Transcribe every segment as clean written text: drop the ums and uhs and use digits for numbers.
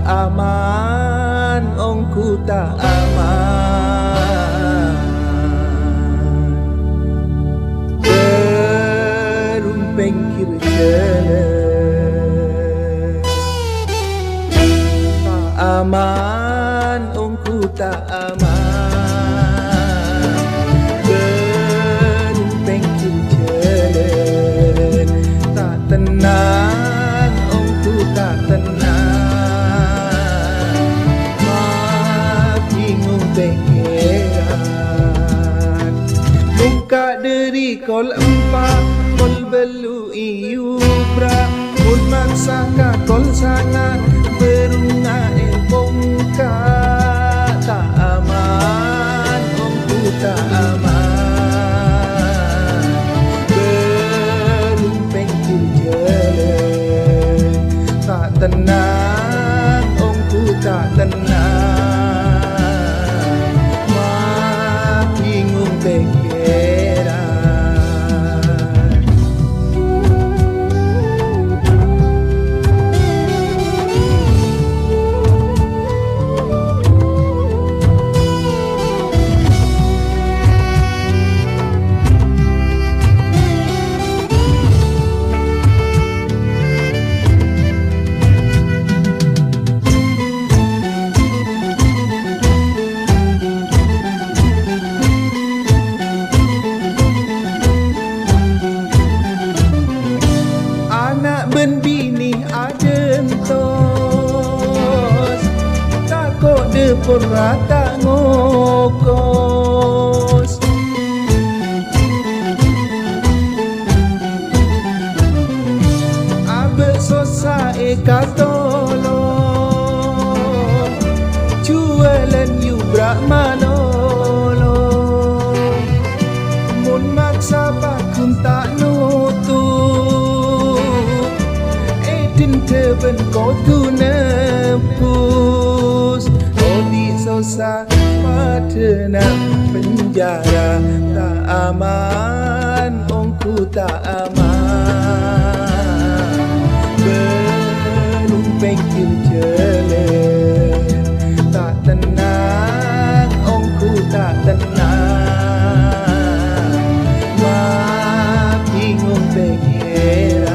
aman, ongku tak aman. Berumpeng kira jalan, tak aman, ongku tak aman. Berumpeng kira jalan, tak tenang, ongku tak tenang. Muka deri kol empat, kol belu iu bra, kol maksa ka kol sana, berunga bongka. Tak aman, ongku tak aman. Berumpeng jalan, tak tenang, ongku tak tenang. Ben bini adem tos, takut depur rata ngokos. Abe sosa katolo, jualan yu brak malolo. Mun maksa bakun tak nutup, ben kau tu nepus. Odi sosa pada nak penjara, tak aman, ongku tak aman. Berumpeng jalan, tak tenang, ongku tak tenang. Mak bingung pikiran,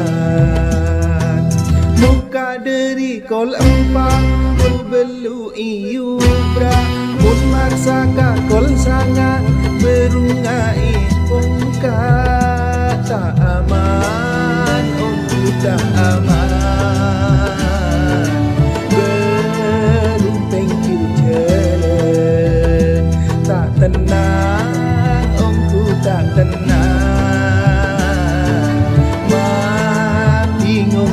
muka deri kol empat, kol belu iu bra, mun maksa ka kol sana, berungai bongka. Tak aman, ongku tak aman. Berumpeng jalan, tak tenang, ongku tak tenang. Mak bingung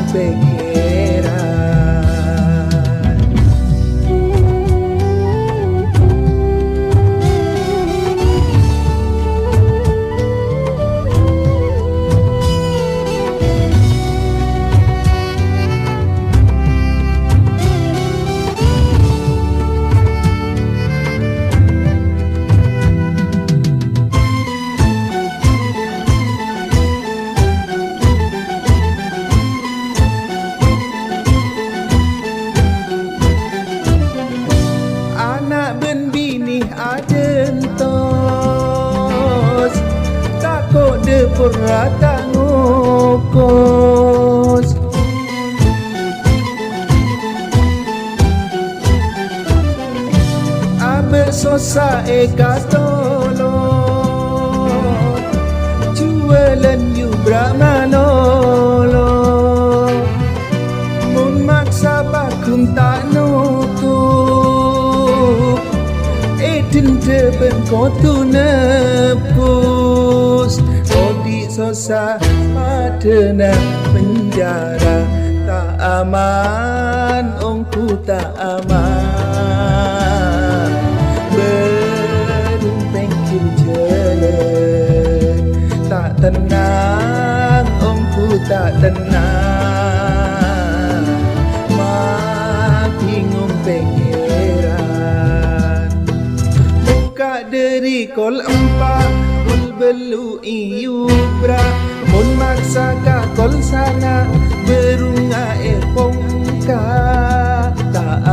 adentos, takut depur rata ngokos. Abe sosa katolo, jualan yu brak malolo. Mun maksa bakun tak nutup, dende ben kau tu nepus. Odi sosa pada nak penjara, tak aman, ongku tak aman. Berumpeng jalan, tak tenang, ongku tak tenang. Mak bingung pikiran, deri kol empat, kol belu iu bra, mun maksa ka kol sana, berunga bongka. Tak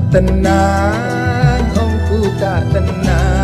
tenang, ong ku tak tenang.